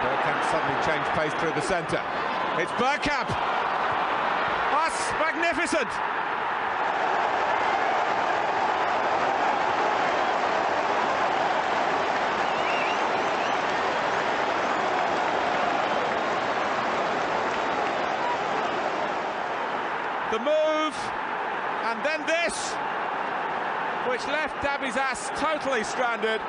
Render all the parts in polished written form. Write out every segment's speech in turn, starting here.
Bergkamp suddenly changed pace through the centre. It's Bergkamp. That's magnificent. The move, and then this, which left Dabby's ass totally stranded.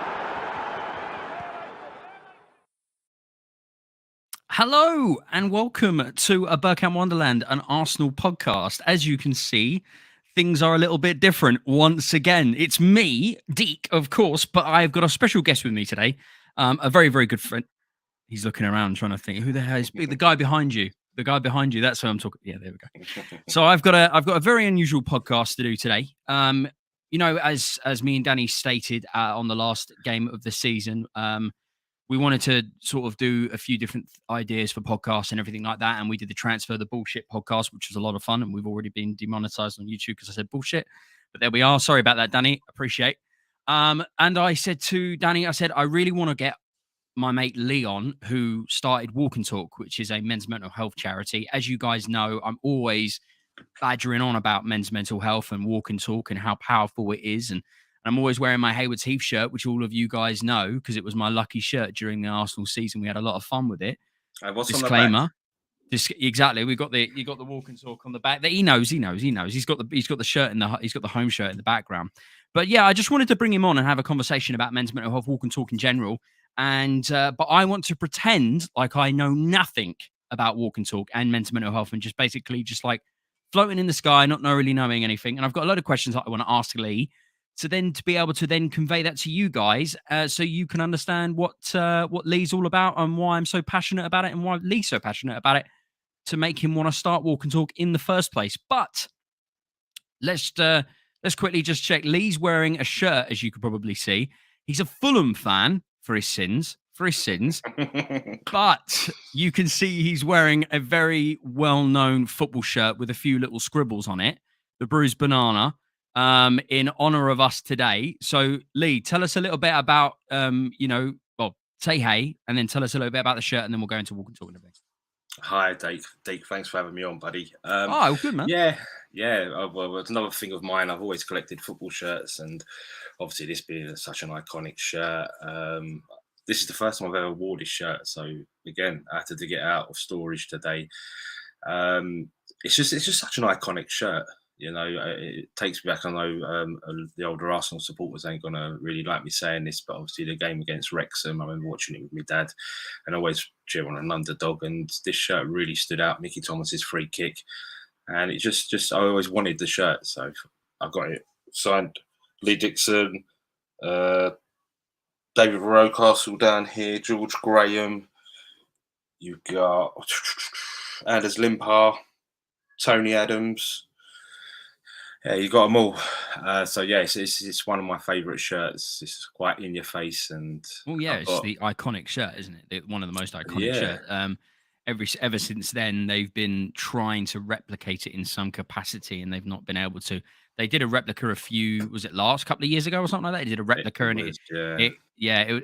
Hello and welcome to a Bergkamp Wonderland, an Arsenal podcast. As you can see, things are a little bit different once again. It's me, Deac, of course, but I've got a special guest with me today, a very, very good friend. He's looking around trying to think, who the hell is the guy behind you? The guy behind you, that's who I'm talking. Yeah, there we go. So I've got a very unusual podcast to do today. You know, as me and Danny stated on the last game of the season, we wanted to sort of do a few different ideas for podcasts and everything like that. And we did the Transfer the Bullshit podcast, which was a lot of fun. And we've already been demonetized on YouTube because I said bullshit. But there we are. Sorry about that, Danny. Appreciate. And I said to Danny, I said, I really want to get my mate Leon, who started Walk and Talk, which is a men's mental health charity. As you guys know, I'm always badgering on about men's mental health and Walk and Talk and how powerful it is. And I'm always wearing my Haywards Heath shirt, which all of you guys know, because it was my lucky shirt during the Arsenal season. We had a lot of fun with it. Disclaimer. Exactly. You got the Walk and Talk on the back. He knows. He's got the shirt he's got the home shirt in the background. But yeah, I just wanted to bring him on and have a conversation about men's mental health, Walk and Talk in general. And but I want to pretend like I know nothing about Walk and Talk and mental health, and just basically just like floating in the sky, not really knowing anything. And I've got a lot of questions that I want to ask Lee, to be able to then convey that to you guys, so you can understand what Lee's all about and why I'm so passionate about it and why Lee's so passionate about it, to make him want to start Walk and Talk in the first place. But let's quickly just check. Lee's wearing a shirt, as you could probably see. He's a Fulham fan. For his sins, but you can see he's wearing a very well-known football shirt with a few little scribbles on it, the bruised banana, in honor of us today. So, Lee, tell us a little bit about, say hey, and then tell us a little bit about the shirt, and then we'll go into Walk and Talk in a bit. Hi, Deac. Thanks for having me on, buddy. Good, man. Yeah. Well, it's another thing of mine. I've always collected football shirts, and obviously this being such an iconic shirt, this is the first time I've ever wore this shirt. So again, I had to dig it out of storage today. It's just such an iconic shirt. You know, it takes me back. I know the older Arsenal supporters ain't going to really like me saying this, but obviously the game against Wrexham, I remember watching it with my dad and always cheer on an underdog. And this shirt really stood out, Mickey Thomas's free kick. And it just I always wanted the shirt. So I got it signed. Lee Dixon, David Rocastle down here, George Graham. You've got Anders Limpar, Tony Adams. Yeah, you got them all. So yeah, it's one of my favourite shirts. It's quite in your face, and it's the iconic shirt, isn't it? One of the most iconic shirts. Ever since then, they've been trying to replicate it in some capacity, and they've not been able to. They did a replica last couple of years ago or something like that? They did a replica,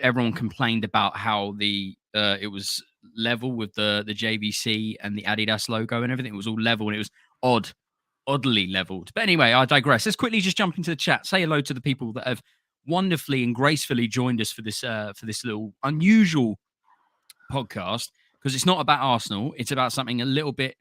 everyone complained about how it was level with the JVC and the Adidas logo and everything. It was all level, and it was oddly leveled. But anyway, I digress. Let's quickly just jump into the chat. Say hello to the people that have wonderfully and gracefully joined us for this little unusual podcast, because it's not about Arsenal. It's about something a little bit.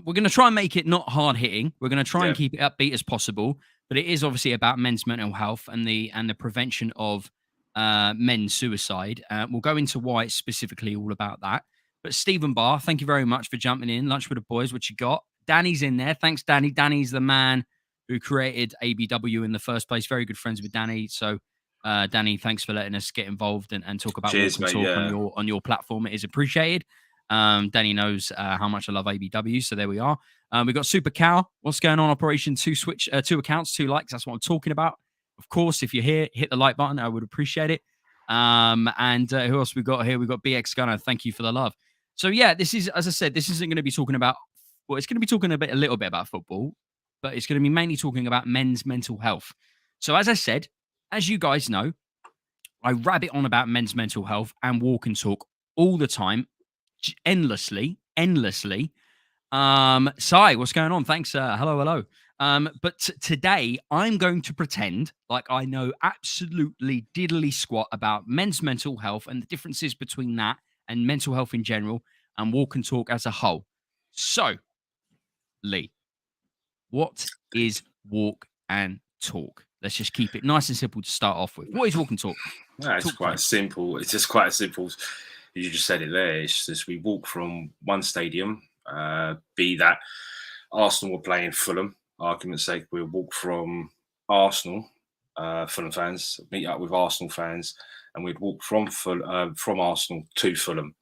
We're going to try and make it not hard hitting. We're going to try and keep it upbeat as possible. But it is obviously about men's mental health and the prevention of men's suicide. We'll go into why it's specifically all about that. But Stephen Barr, thank you very much for jumping in. Lunch with the boys. What you got? Danny's in there. Thanks, Danny. Danny's the man who created ABW in the first place. Very good friends with Danny. So, Danny, thanks for letting us get involved and talk about on your platform. It is appreciated. Danny knows how much I love ABW. So there we are. We've got Super Cow. What's going on? Operation 2 switch, 2 accounts, 2 likes. That's what I'm talking about. Of course, if you're here, hit the like button. I would appreciate it. And who else we got here? We've got BX Gunner. Thank you for the love. So yeah, this is, as I said, this isn't going to be talking about. Well, it's going to be talking a little bit about football, but it's going to be mainly talking about men's mental health. So as I said, as you guys know, I rabbit on about men's mental health and walk and talk all the time, endlessly. Sai, what's going on? Thanks. Hello. But today I'm going to pretend like I know absolutely diddly squat about men's mental health and the differences between that and mental health in general and walk and talk as a whole. So, Lee, what is walk and talk? Let's just keep it nice and simple to start off with. What is walk and talk? No, it's Talk quite time. simple. It's just quite simple. You just said it there. It's just we walk from one stadium, be that Arsenal were playing Fulham, argument's sake, we'll walk from Arsenal, Fulham fans, meet up with Arsenal fans, and we'd walk from Arsenal to Fulham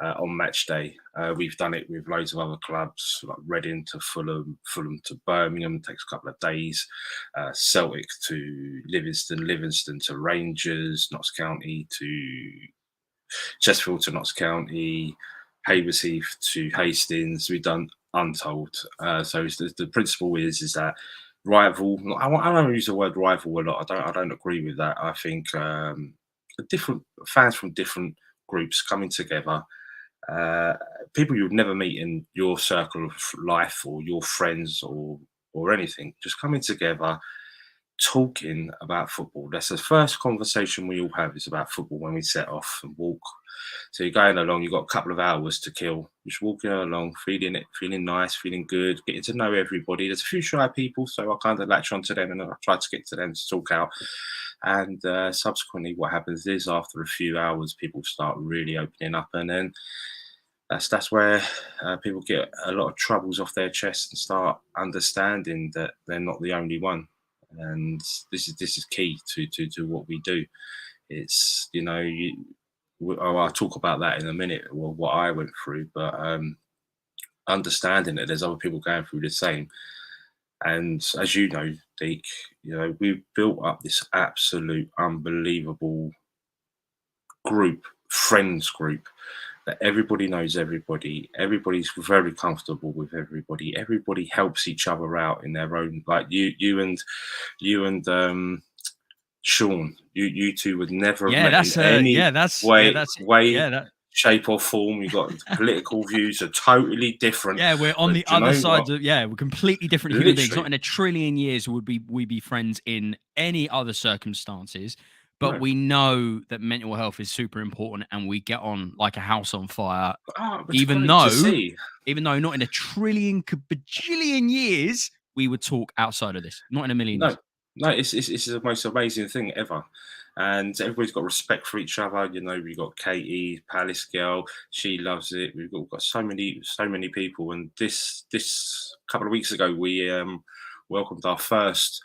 on match day. We've done it with loads of other clubs, like Reading to Fulham, Fulham to Birmingham. It takes a couple of days. Celtic to Livingston, Livingston to Rangers, Notts County to Chesterfield to Notts County, Haversheath to Hastings. We've done untold. So the principle is that rival. I don't use the word rival a lot. I don't agree with that. I think different fans from different groups coming together. People you would never meet in your circle of life or your friends or anything, just coming together, talking about football. That's the first conversation we all have is about football when we set off and walk. So you're going along, you've got a couple of hours to kill, just walking along, feeling nice, feeling good, getting to know everybody. There's a few shy people, so I kind of latch onto them and I try to get to them to talk out. And subsequently what happens is after a few hours, people start really opening up, and then that's where people get a lot of troubles off their chest and start understanding that they're not the only one. And this is key to what we do. It's I'll talk about that in a minute, well, what I went through, but understanding that there's other people going through the same. And as you know, Deac, we've built up this absolute unbelievable friends group, that everybody knows everybody. Everybody's very comfortable with everybody. Everybody helps each other out in their own. Like you and Sean, you two would never have met in any shape or form. You've got political views are totally different. Yeah, we're on the other side. We're completely different human beings. Not in a trillion years would we be friends in any other circumstances. But we know that mental health is super important, and we get on like a house on fire. Even though not in a trillion bajillion years we would talk outside of this. Not in a million years. No, it's the most amazing thing ever. And everybody's got respect for each other. We've got Katie, Palace girl. She loves it. We've got so many people. And this couple of weeks ago, we welcomed our first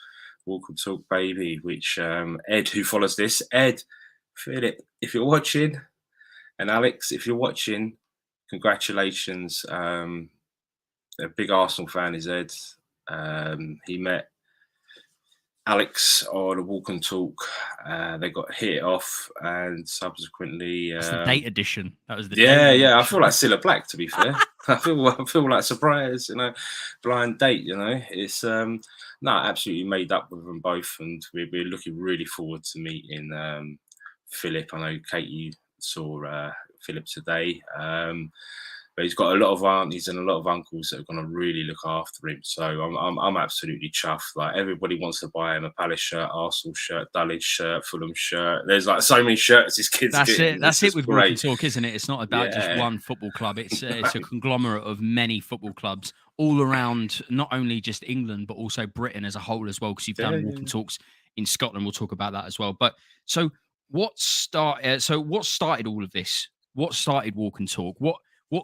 Walk and Talk baby, which Ed, who follows this, Ed, Philip, if you're watching, and Alex, if you're watching, congratulations. A big Arsenal fan is Ed. He met Alex on a Walk and Talk. They got hit off, and subsequently that's the date edition. That was the I feel like Cilla Black, to be fair. I feel like surprise, blind date. It's absolutely made up with them both, and we're looking really forward to meeting Philip. I know Katie saw Philip today. But he's got a lot of aunties and a lot of uncles that are going to really look after him. So I'm absolutely chuffed. Like, everybody wants to buy him a Palace shirt, Arsenal shirt, Dulwich shirt, Fulham shirt. There's like so many shirts his kids That's getting. it. That's it with Walk and Talk, isn't it? It's not about just one football club. It's a conglomerate of many football clubs all around, not only just England, but also Britain as a whole as well, because you've done Walk and Talks in Scotland. We'll talk about that as well. But so what started all of this? What started Walk and Talk? What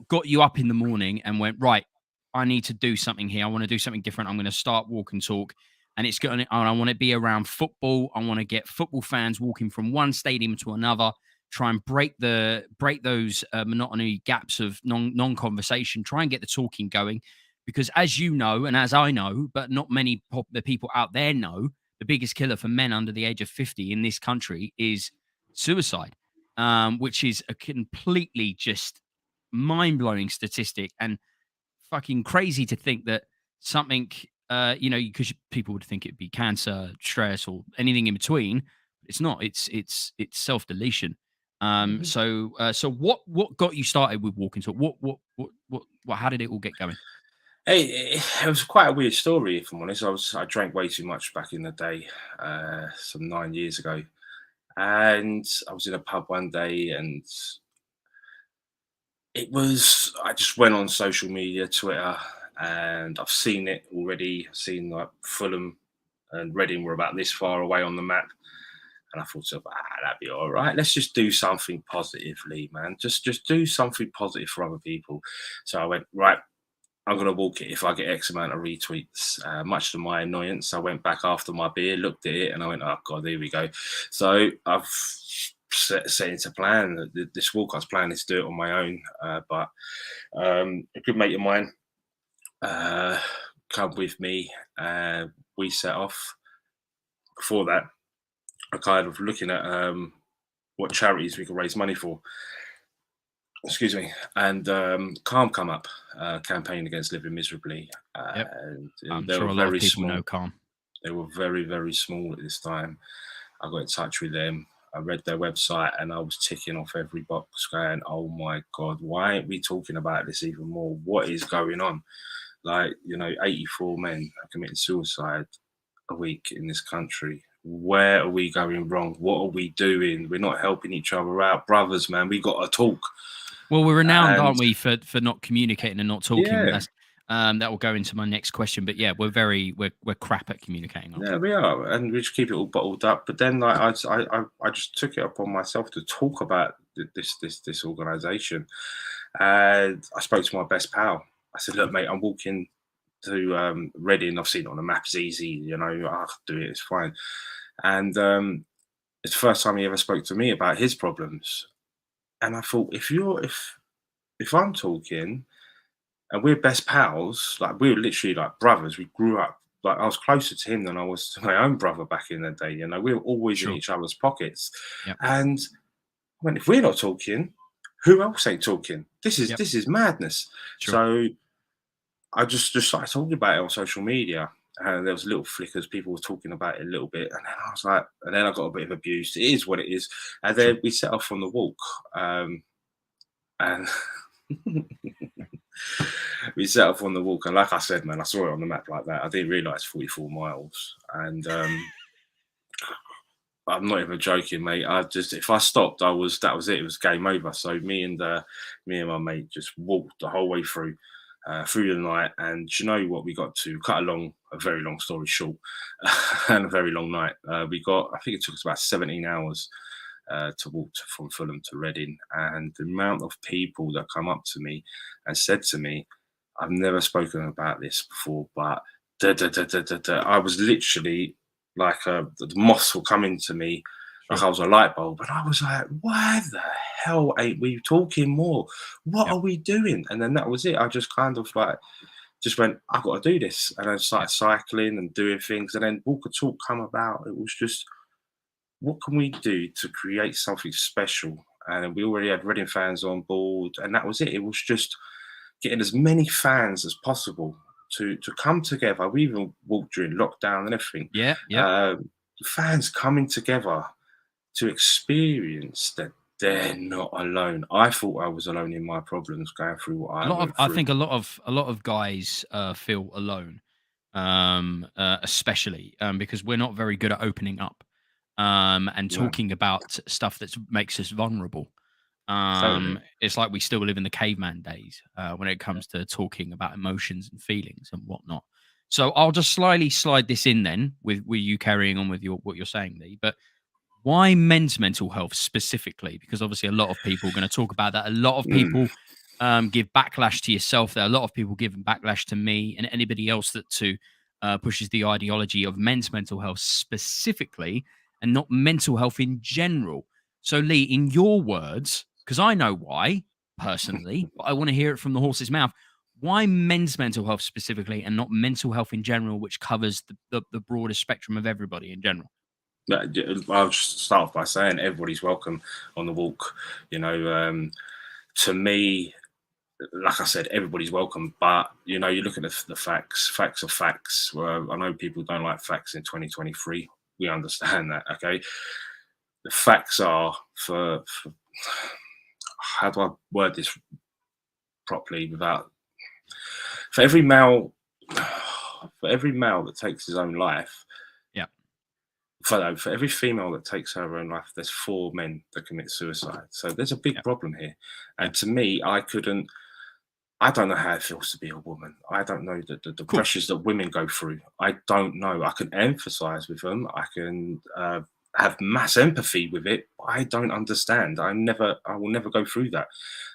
got you up in the morning and went, right, I need to do something here. I want to do something different. I'm going to start Walk and Talk. And I want to be around football. I want to get football fans walking from one stadium to another, try and break those monotony gaps of non-conversation, try and get the talking going. Because as you know, and as I know, but not many the people out there know, the biggest killer for men under the age of 50 in this country is suicide, which is a completely just mind-blowing statistic, and fucking crazy to think that something because people would think it'd be cancer, stress, or anything in between. It's not. It's self-deletion. So what got you started with walking talk? What how did it all get going? Hey, it was quite a weird story, if I'm honest. I drank way too much back in the day, some 9 years ago, and I was in a pub one day, and I just went on social media, Twitter, and I've seen it already. I've seen like Fulham and Reading were about this far away on the map. And I thought, that'd be all right. Let's just do something positively, man. Just do something positive for other people. So I went, right, I'm going to walk it if I get X amount of retweets. Much to my annoyance, I went back after my beer, looked at it, and I went, oh, God, here we go. So I've set into plan. This walk I was planning to do it on my own. But a good mate of mine come with me. We set off. Before that, I kind of looking at what charities we could raise money for. Excuse me. And Calm come up, campaign against living miserably. Yep. And I'm they sure were a lot of very people small. know Calm. They were very, very small at this time. I got in touch with them. I read their website and I was ticking off every box going, oh my God, why aren't we talking about this even more? What is going on? Like, 84 men are committing suicide a week in this country. Where are we going wrong? What are we doing? We're not helping each other out. Brothers, man, we got to talk. Well, we're renowned, aren't we, for not communicating and not talking. Yeah. That's, that will go into my next question. But yeah, we're crap at communicating. Yeah, we are, and we just keep it all bottled up. But then, like, I just took it upon myself to talk about this organisation, and I spoke to my best pal. I said, "Look, mate, I'm walking to Reading. I've seen it on the map. It's easy, I can do it. It's fine." And it's the first time he ever spoke to me about his problems, and I thought, if I'm talking, and we're best pals, like we were literally like brothers. We grew up. Like I was closer to him than I was to my own brother back in the day. We were always in each other's pockets. Yep. And if we're not talking, who else ain't talking? This is madness. Sure. So I just started talking about it on social media, and there was little flickers. People were talking about it a little bit, and then I was like, and then I got a bit of abuse. It is what it is. And then we set off on the walk, and. We set off on the walk, and like I said, man, I saw it on the map like that. I didn't realise 44 miles, and I'm not even joking, mate. If I stopped, that was it. It was game over. So me and my mate just walked the whole way through the night, and you know what we got to? Cut a very long story short, and a very long night. I think it took us about 17 hours. To walk from Fulham to Reading, and the amount of people that come up to me and said to me, I've never spoken about this before, but I was literally like the moths were coming to me like I was a light bulb, and I was like, why the hell ain't we talking more? What are we doing? And then that was it. I just kind of just went, I've got to do this, and I started cycling and doing things, and then Walk and Talk come about. It was just, what can we do to create something special? And we already had Reading fans on board, and that was it. It was just getting as many fans as possible to come together. We even walked during lockdown and everything. Yeah. Fans coming together to experience that they're not alone. I thought I was alone in my problems going through what I went through. I think a lot of guys feel alone, especially because we're not very good at opening up. And talking about stuff that makes us vulnerable. Totally. It's like we still live in the caveman days when it comes to talking about emotions and feelings and whatnot. So I'll just slightly slide this in then with you carrying on with what you're saying, Lee. But why men's mental health specifically? Because obviously a lot of people are going to talk about that. A lot of people give backlash to yourself. There are a lot of people giving backlash to me and anybody else that pushes the ideology of men's mental health specifically, and not mental health in general. So, Lee, in your words, because I know why, personally, but I want to hear it from the horse's mouth, why men's mental health specifically and not mental health in general, which covers the broader spectrum of everybody in general? I'll just start off by saying everybody's welcome on the walk. To me, like I said, everybody's welcome, but you look at the facts. Facts are facts. I know people don't like facts in 2023. We understand that, okay? the facts are for how do I word this properly without for every male that takes his own life, Yeah. for every female that takes her own life, there's 4 men that commit suicide. So there's a big problem here. And to me, I don't know how it feels to be a woman. I don't know the pressures that women go through. I don't know. I can empathise with them. I can have mass empathy with it. But I don't understand. I will never go through that.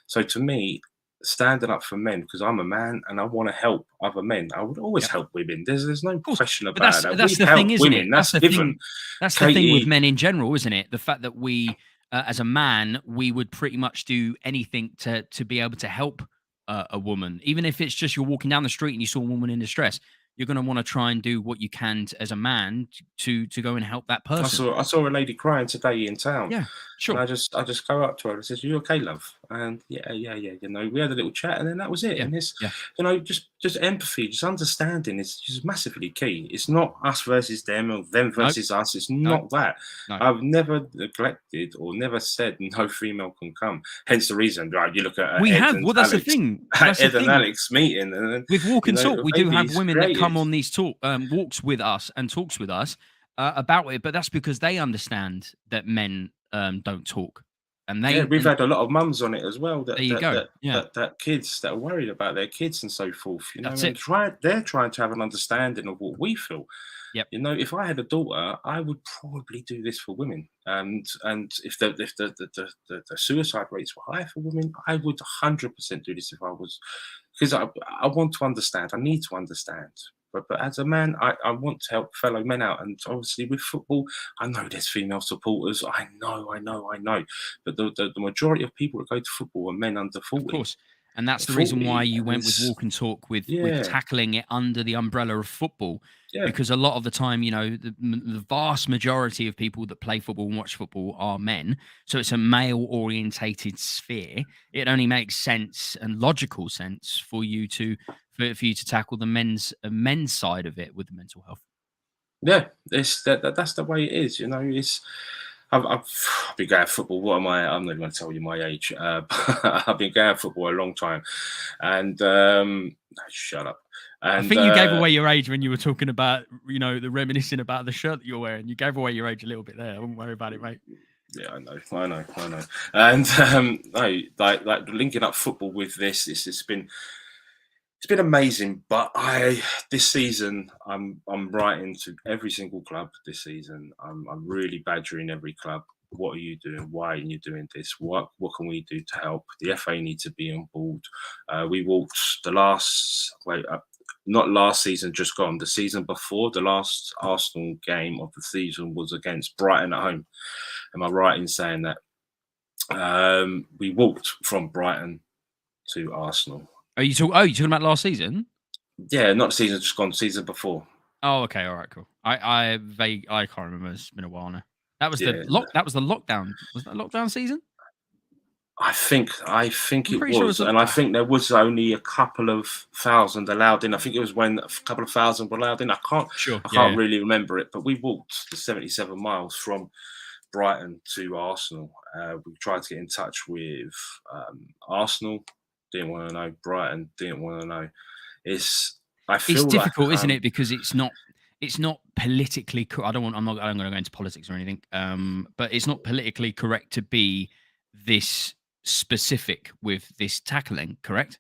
So to me, standing up for men, because I'm a man and I want to help other men, I would always help women. There's no question But about that. that's We the help thing, isn't women. it? That's given. That's the thing with Katie, men in general, isn't it? The fact that we, as a man, we would pretty much do anything to be able to help a woman, even if it's just you're walking down the street and you saw a woman in distress. You're going to want to try and do what you can as a man to go and help that person. I saw a lady crying today in town. Yeah, sure. And I just go up to her and says, "You okay, love?" And yeah. You know, we had a little chat, and then that was it. Yeah, And it's, yeah. you know, just empathy, just understanding is just massively key. It's not us versus them or them versus us. It's not that. No. I've never neglected or never said no female can come. Hence the reason, right? You look at We Ed have. and Well, that's Alex, the thing. That's the Ed and thing. Alex meeting, and With Walk and Talk, we do have baby's women that come created. on these walks with us and talks with us about it, but that's because they understand that men don't talk, and We've had a lot of mums on it as well. There you go. That kids that are worried about their kids and so forth. You know, That's and it. they're trying to have an understanding of what we feel. Yep. You know, if I had a daughter, I would probably do this for women. And if the suicide rates were higher for women, I would 100% do this if I was, because I want to understand. I need to understand. But as a man, I want to help fellow men out. And obviously with football, I know there's female supporters. I know. But the majority of people that go to football are men under 40. Of course. And that's the reason why you went with Walk and Talk with tackling it under the umbrella of football. Yeah. Because a lot of the time, you know, the vast majority of people that play football and watch football are men. So it's a male orientated sphere. It only makes sense and logical sense for you to tackle the men's side of it with the mental health. Yeah, that's the way it is. You know, I've been going football. What am I? I'm not going to tell you my age. I've been going football a long time, and shut up. And I think you gave away your age when you were talking about, you know, the reminiscing about the shirt that you're wearing. You gave away your age a little bit there. I wouldn't worry about it, mate. Yeah, I know. And no, like linking up football with this, it's been amazing. But this season, I'm writing to every single club this season. I'm really badgering every club. What are you doing? Why are you doing this? What can we do to help? The FA need to be on board. We walked not last season, just gone. The season before, the last Arsenal game of the season was against Brighton at home. Am I right in saying that? We walked from Brighton to Arsenal. Are you talking about last season? Yeah, not the season just gone. The season before. Oh, okay, all right, cool. I can't remember. It's been a while now. That was the lockdown. Was that lockdown season? I think it was, sure and I think there was only a couple of thousand allowed in. I think it was when a couple of thousand were allowed in. I can't really remember it, but we walked the 77 miles from Brighton to Arsenal. We tried to get in touch with Arsenal, didn't want to know. Brighton didn't want to know. It's difficult, isn't it? Because it's not politically. I'm not going to go into politics or anything. But it's not politically correct to be this specific with this tackling, correct?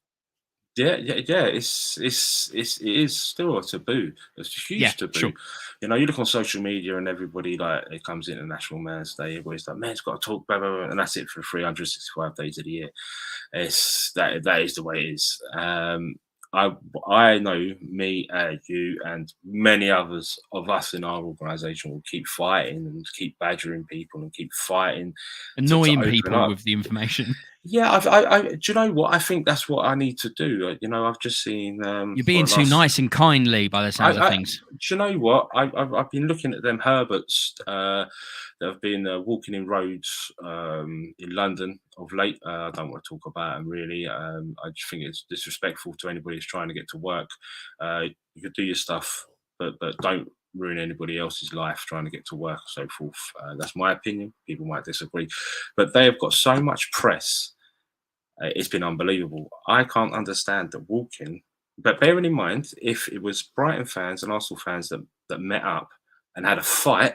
Yeah. It is still a taboo. It's a huge taboo. Sure. You know, you look on social media and everybody, like, it comes into National Men's Day. Everybody's like, man's got to talk, blah, blah, blah, and that's it for 365 days of the year. That is the way it is. I know me, you, and many others of us in our organisation will keep fighting and keep badgering people and keep fighting, annoying people with the information. Yeah, do you know what? I think that's what I need to do. You know, I've just seen. You're being too nice and kindly by the sounds of things. Do you know what? I've been looking at them Herberts that have been walking in roads in London of late. I don't want to talk about them really. I just think it's disrespectful to anybody who's trying to get to work. You could do your stuff, but don't ruin anybody else's life trying to get to work and so forth. That's my opinion. People might disagree, but they have got so much press. It's been unbelievable. I can't understand that walking. But bearing in mind, if it was Brighton fans and Arsenal fans that met up and had a fight,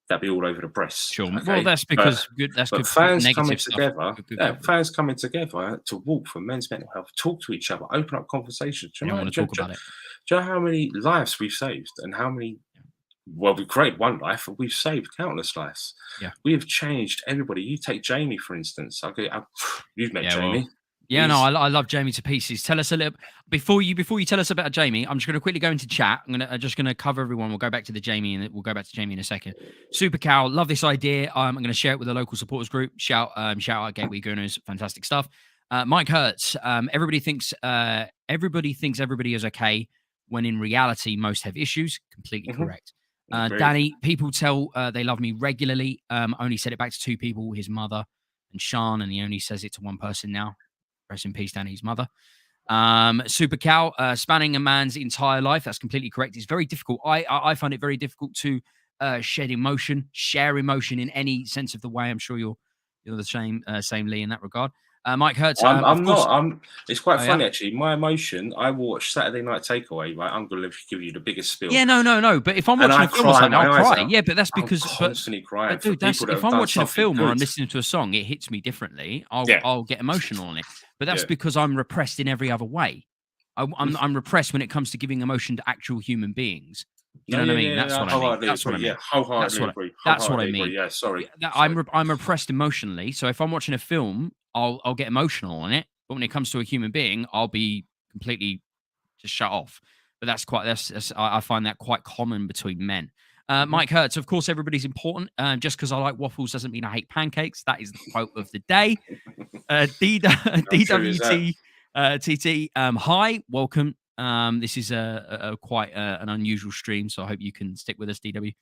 that'd be all over the press. Sure. Okay? Well, that's because that's but good. Fans Negative coming stuff, together, good. fans coming together to walk for men's mental health, talk to each other, open up conversations. I don't want to talk about it. Do you know how many lives we've saved and how many? Well, we've created one life, but we've saved countless lives. Yeah, we have changed everybody. You take Jamie, for instance. You've met Jamie. Well, yeah, no, I love Jamie to pieces. Tell us a little before you tell us about Jamie. I'm just going to quickly go into chat. I'm just going to cover everyone. We'll go back to the Jamie, and we'll go back to Jamie in a second. Super Cow, love this idea. I'm going to share it with the local supporters group. Shout out Gateway Gooners, fantastic stuff. Mike Hertz, everybody thinks everybody is okay when in reality most have issues. Completely correct. Danny, people tell they love me regularly. Only said it back to 2 people, his mother and Sean, and he only says it to 1 person now. Rest in peace, Danny's mother. Super Cow, spanning a man's entire life. That's completely correct. It's very difficult. I find it very difficult to share emotion in any sense of the way. I'm sure you're the same Lee in that regard. Mike Hertz. It's quite funny actually. My emotion. I watched Saturday Night Takeaway. Right, I'm going to give you the biggest spiel. Yeah, no. But if I'm watching a film or something, I'll cry. Yeah, but that's because I'm constantly crying. Dude, if I'm watching a film or I'm listening to a song, it hits me differently. I'll get emotional on it. But that's because I'm repressed in every other way. I'm repressed when it comes to giving emotion to actual human beings. You know what I mean? That's what I mean. That's what I mean. Wholeheartedly agree. That's what I mean. Yeah, sorry. I'm repressed emotionally. So if I'm watching a film, I'll get emotional on it. But when it comes to a human being, I'll be completely just shut off. But I find that quite common between men. Mike Hertz, of course, everybody's important. Just because I like waffles doesn't mean I hate pancakes. That is the quote of the day. DWT TT, hi, welcome. This is quite an unusual stream, so I hope you can stick with us, DW.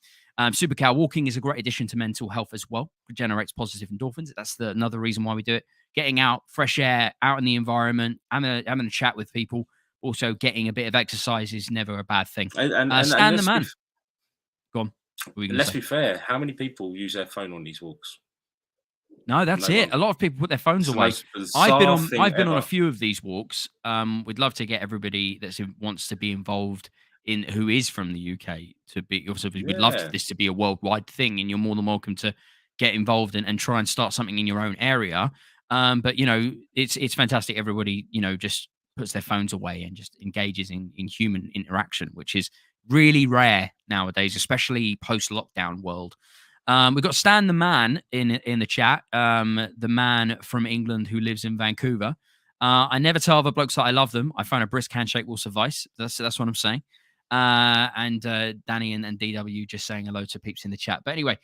Super Cow, walking is a great addition to mental health as well. It generates positive endorphins. That's another reason why we do it. Getting out, fresh air, out in the environment, having a chat with people. Also, getting a bit of exercise is never a bad thing. Stand the man. Go on. Let's be fair. How many people use their phone on these walks? No, that's it. A lot of people put their phones away. I've been on a few of these walks. We'd love to get everybody that wants to be involved in who is from the UK to be. Also, we'd love this to be a worldwide thing, and you're more than welcome to get involved and try and start something in your own area. But it's fantastic. Everybody just puts their phones away and just engages in human interaction, which is really rare nowadays, especially post-lockdown world. We've got Stan the Man in the chat, the man from England who lives in Vancouver. I never tell other blokes that I love them. I find a brisk handshake will suffice. That's what I'm saying. And Danny and DW just saying hello to peeps in the chat. But anyway,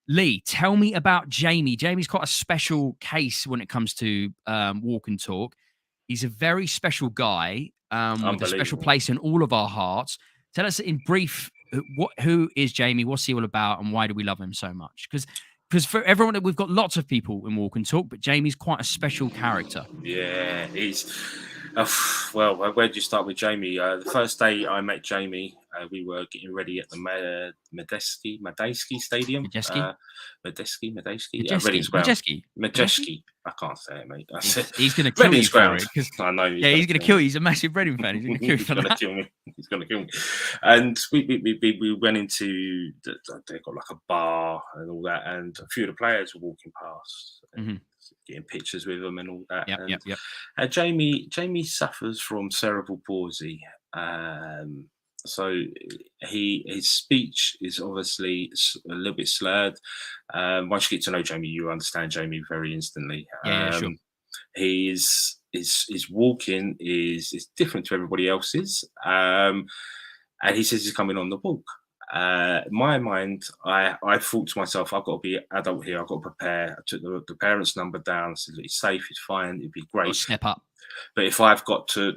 Lee, tell me about Jamie. Jamie's quite a special case when it comes to walk and talk. He's a very special guy with a special place in all of our hearts. Tell us in brief, who is Jamie? What's he all about, and why do we love him so much? Because for everyone, we've got lots of people in Walk and Talk, but Jamie's quite a special character. Yeah, he's. Well, where do you start with Jamie? The first day I met Jamie, we were getting ready at the Medeski Stadium. Majeski. I can't say it, mate. He's going to kill you for it. I know. Yeah, he's going to kill you. He's a massive Reading fan. He's going to kill you for that. He's going to kill me. And we went into they got like a bar and all that, and a few of the players were walking past. Getting pictures with them and all that. Yep. Jamie suffers from cerebral palsy. So his speech is obviously a little bit slurred. Once you get to know Jamie, you understand Jamie very instantly. Sure. His walking is different to everybody else's. And he says he's coming on the walk. In my mind, I thought to myself, I've got to be adult here. I've got to prepare. I took the parents' number down. Said it's safe, it's fine, it'd be great. Step up. But if I've got to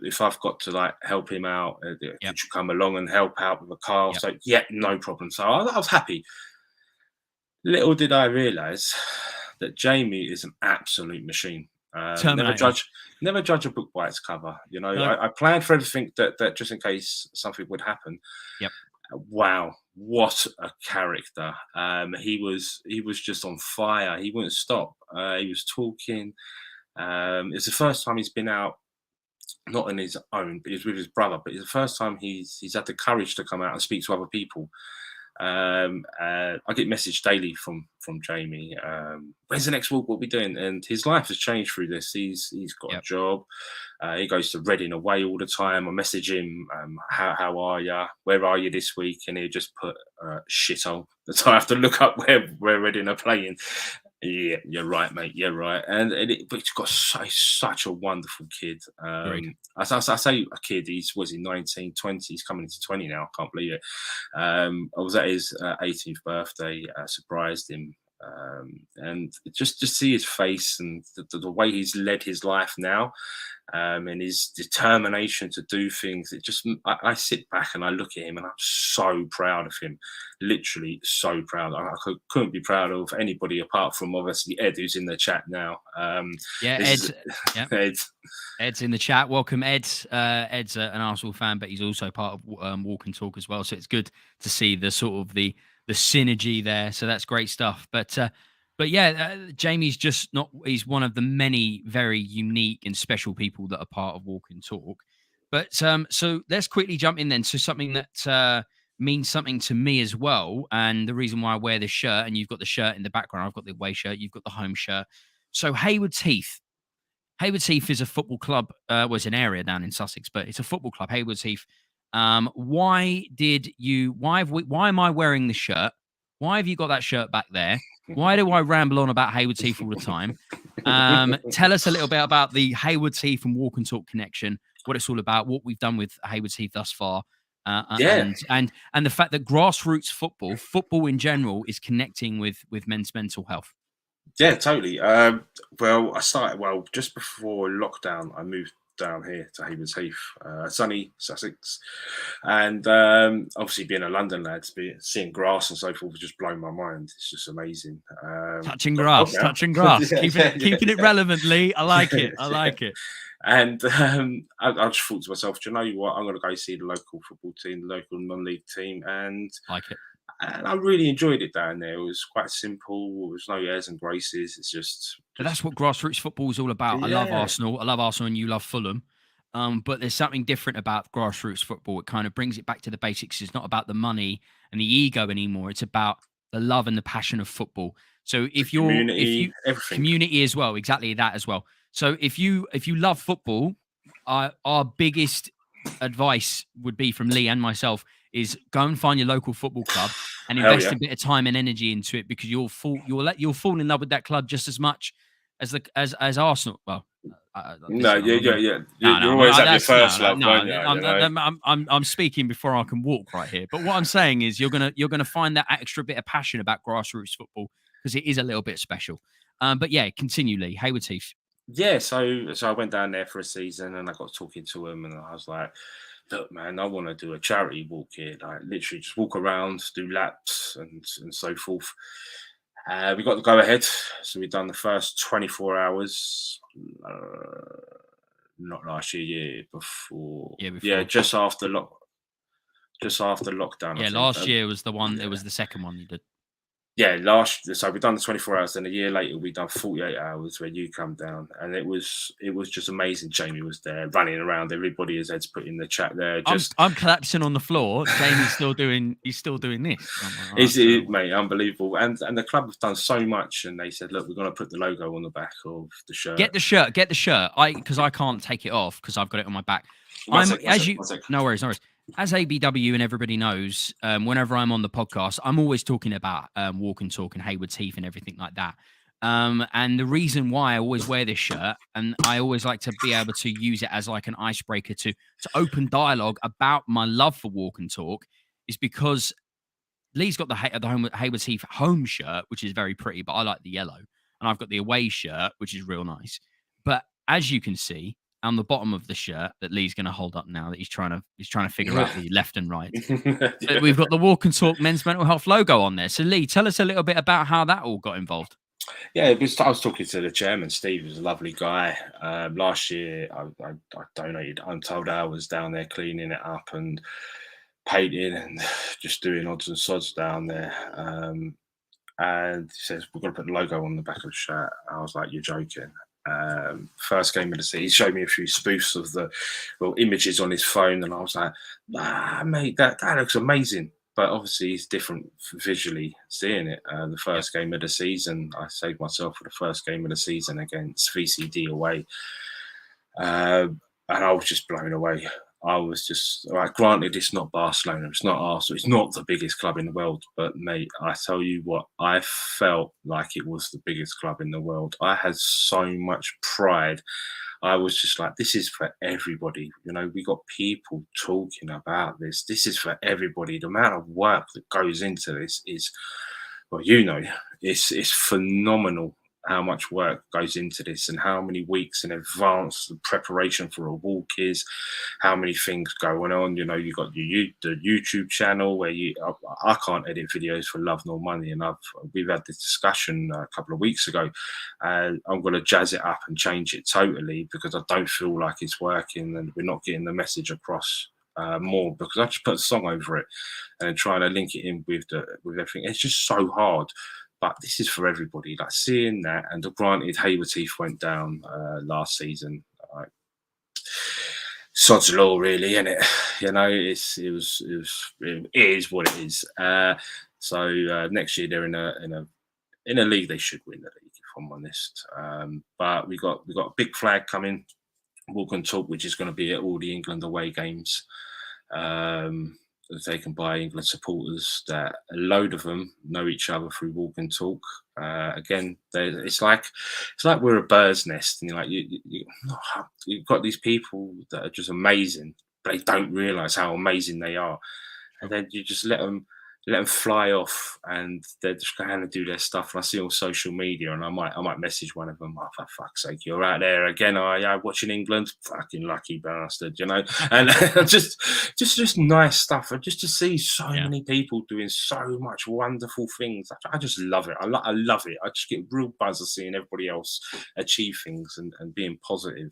like help him out, could you come along and help out with a car? So no problem. So I was happy. Little did I realise that Jamie is an absolute machine. Never judge a book by its cover. I planned for everything that just in case something would happen. Yep. Wow, what a character! He was just on fire. He wouldn't stop. He was talking. It's the first time he's been out, not on his own, but he's with his brother. But it's the first time he's had the courage to come out and speak to other people. I get message daily from Jamie. When's the next walk? What we doing? And his life has changed through this. He's got a job. He goes to Reading away all the time. I message him, how are you? Where are you this week? And he just put shithole. So I have to look up where Reading are playing. Yeah, you're right, mate. You're right. But he's got such a wonderful kid. I say a kid, was in 19, 20. He's coming into 20 now. I can't believe it. I was at his 18th birthday, surprised him. And just see his face and the way he's led his life now, and his determination to do things. I sit back and I look at him and I'm so proud of him, literally so proud. I couldn't be proud of anybody apart from obviously Ed, who's in the chat now. Ed's in the chat. Welcome, Ed. Ed's an Arsenal fan, but he's also part of Walk and Talk as well. So it's good to see the sort of the synergy there. So that's great stuff. But yeah, Jamie's just not. He's one of the many very unique and special people that are part of Walk and Talk. But so let's quickly jump in then to something that means something to me as well. And the reason why I wear this shirt, and you've got the shirt in the background, I've got the away shirt, you've got the home shirt. So Haywards Heath. Haywards Heath is a football club. It's an area down in Sussex, but it's a football club. Haywards Heath. Why am I wearing this shirt? Why have you got that shirt back there? Why do I ramble on about Haywards Heath all the time? Tell us a little bit about the Haywards Heath and Walk and Talk connection, what it's all about, what we've done with Haywards Heath thus far, and the fact that grassroots football in general, is connecting with men's mental health. Yeah, totally. Well, I started just before lockdown. I moved down here to Haywards Heath, sunny Sussex, and obviously being a London lad, seeing grass and so forth has just blown my mind. It's just amazing. Touching grass. Keeping it relevant, Lee. I like it. And I just thought to myself, do you know what? I'm going to go see the local football team, the local non-league team, and like it. And I really enjoyed it down there. It was quite simple. There was no airs and graces. It's just but that's what grassroots football is all about. Yeah. I love Arsenal, and you love Fulham. But there's something different about grassroots football. It kind of brings it back to the basics. It's not about the money and the ego anymore. It's about the love and the passion of football. So if you community as well, exactly that as well. So if you love football, our biggest advice would be from Lee and myself is go and find your local football club and invest a bit of time and energy into it, because you'll fall in love with that club just as much as Arsenal. Well, you're always at your first love. I'm speaking before I can walk right here. But what I'm saying is you're gonna find that extra bit of passion about grassroots football, because it is a little bit special. But yeah, continue, Lee. Haywards Heath. Yeah, so I went down there for a season and I got talking to him and I was like, look, man, I want to do a charity walk here. Like literally just walk around, do laps and so forth. We got the go ahead. So we've done the first 24 hours, not last year, before. Yeah, just after lockdown. Yeah, last year was the one, it was the second one you did. Yeah, so we've done the 24 hours, then a year later we done 48 hours where you come down, and it was just amazing. Jamie was there running around, everybody as Ed's put in the chat there. I'm collapsing on the floor. Jamie's still doing this. Mate, unbelievable. And the club have done so much, and they said, look, we're gonna put the logo on the back of the shirt. Get the shirt. Because I can't take it off because I've got it on my back. No worries. As ABW and everybody knows, whenever I'm on the podcast, I'm always talking about Walk and Talk and Haywards Heath and everything like that. And the reason why I always wear this shirt, and I always like to be able to use it as like an icebreaker to open dialogue about my love for Walk and Talk, is because Lee's got the Haywards Heath home shirt, which is very pretty, but I like the yellow. And I've got the away shirt, which is real nice. But as you can see, on the bottom of the shirt that Lee's going to hold up now, that he's trying to figure out the left and right. Yeah. We've got the Walk and Talk men's mental health logo on there. So Lee, tell us a little bit about how that all got involved. Yeah, I was talking to the chairman, Steve, who's a lovely guy. Last year, I donated untold hours down there cleaning it up, and painting and just doing odds and sods down there. And he says, we've got to put the logo on the back of the shirt. I was like, you're joking. First game of the season, he showed me a few spoofs of the images on his phone, and I was like, mate, that looks amazing. But obviously, it's different visually seeing it. The first game of the season, I saved myself for the first game of the season against VCD away. And I was just blown away. I was just, like, granted, it's not Barcelona, it's not Arsenal, it's not the biggest club in the world. But, mate, I tell you what, I felt like it was the biggest club in the world. I had so much pride. I was just like, this is for everybody. You know, we got people talking about this. This is for everybody. The amount of work that goes into this is, well, you know, it's phenomenal how much work goes into this and how many weeks in advance the preparation for a walk is, how many things going on. You know, you got the YouTube channel where I can't edit videos for love nor money, and we've had this discussion a couple of weeks ago. I'm going to jazz it up and change it totally because I don't feel like it's working and we're not getting the message across more, because I just put a song over it and trying to link it in with everything. It's just so hard. But this is for everybody. Like, seeing that, and granted, Hayward Heath went down last season. Sod's law, really, isn't it? You know, it is what it is. So next year they're in a league they should win the league, if I'm honest. But we got a big flag coming, Walk and Talk, which is going to be at all the England away games. Taken by England supporters, that a load of them know each other through Walk and Talk. Again, it's like we're a bird's nest, and you've got these people that are just amazing, but they don't realise how amazing they are, and then you just let them fly off, and they're just going to do their stuff. And I see on social media, and I might message one of them, oh, for fuck's sake, you're out there again, are you, watching England? Fucking lucky bastard, you know? And just nice stuff. And just to see so many people doing so much wonderful things. I just love it. I love it. I just get real buzz of seeing everybody else achieve things and being positive.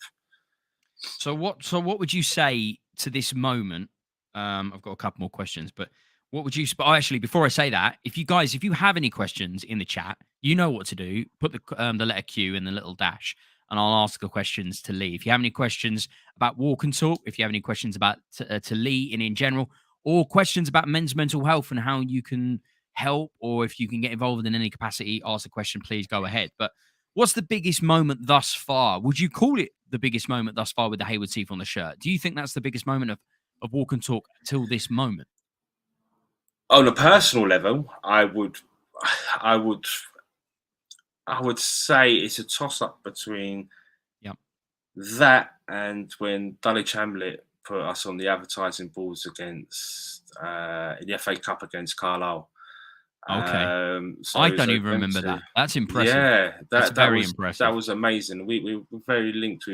So what would you say to this moment? I've got a couple more questions, but what would you? Actually, before I say that, if you have any questions in the chat, you know what to do. Put the letter Q in the little dash, and I'll ask the questions to Lee. If you have any questions about Walk and Talk, if you have any questions about to Lee in general, or questions about men's mental health and how you can help, or if you can get involved in any capacity, ask a question. Please go ahead. But what's the biggest moment thus far? Would you call it the biggest moment thus far with the Hayward Heath on the shirt? Do you think that's the biggest moment of Walk and Talk till this moment? On a personal level, I would say it's a toss-up between that and when Dulwich Hamlet put us on the advertising boards against in the FA Cup against Carlisle. Okay. So I don't even remember that. That's impressive. Yeah, that's very impressive. That was amazing. We were very linked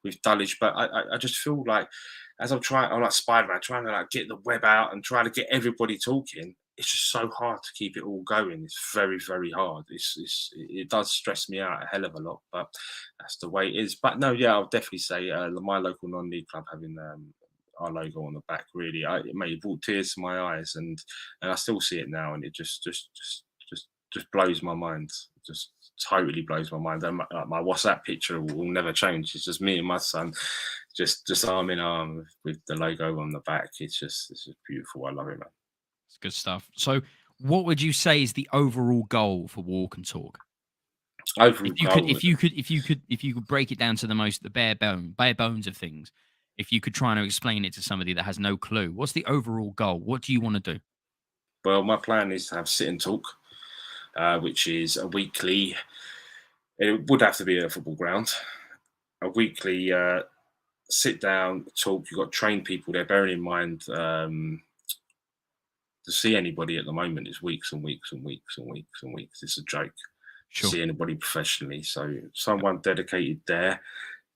with Dulwich, but I just feel like, as I'm like Spider-Man, trying to like get the web out and trying to get everybody talking, it's just so hard to keep it all going. It's very, very hard. It does stress me out a hell of a lot, but that's the way it is. But no, yeah, I'll definitely say my local non-league club having our logo on the back, really, it brought tears to my eyes, and I still see it now, and it just blows my mind. Just totally blows my mind. And my WhatsApp picture will never change. It's just me and my son, just arm in arm with the logo on the back. It's just beautiful. I love it, man. It's good stuff. So, what would you say is the overall goal for Walk and Talk? If you could break it down to the bare bones of things, if you could try and explain it to somebody that has no clue, what's the overall goal? What do you want to do? Well, my plan is to have sit and talk, which is a weekly. It would have to be at a football ground. A weekly sit down talk. You've got trained people there. Bearing in mind, to see anybody at the moment is weeks and weeks and weeks and weeks and weeks. It's a joke. Sure. To see anybody professionally. So someone dedicated there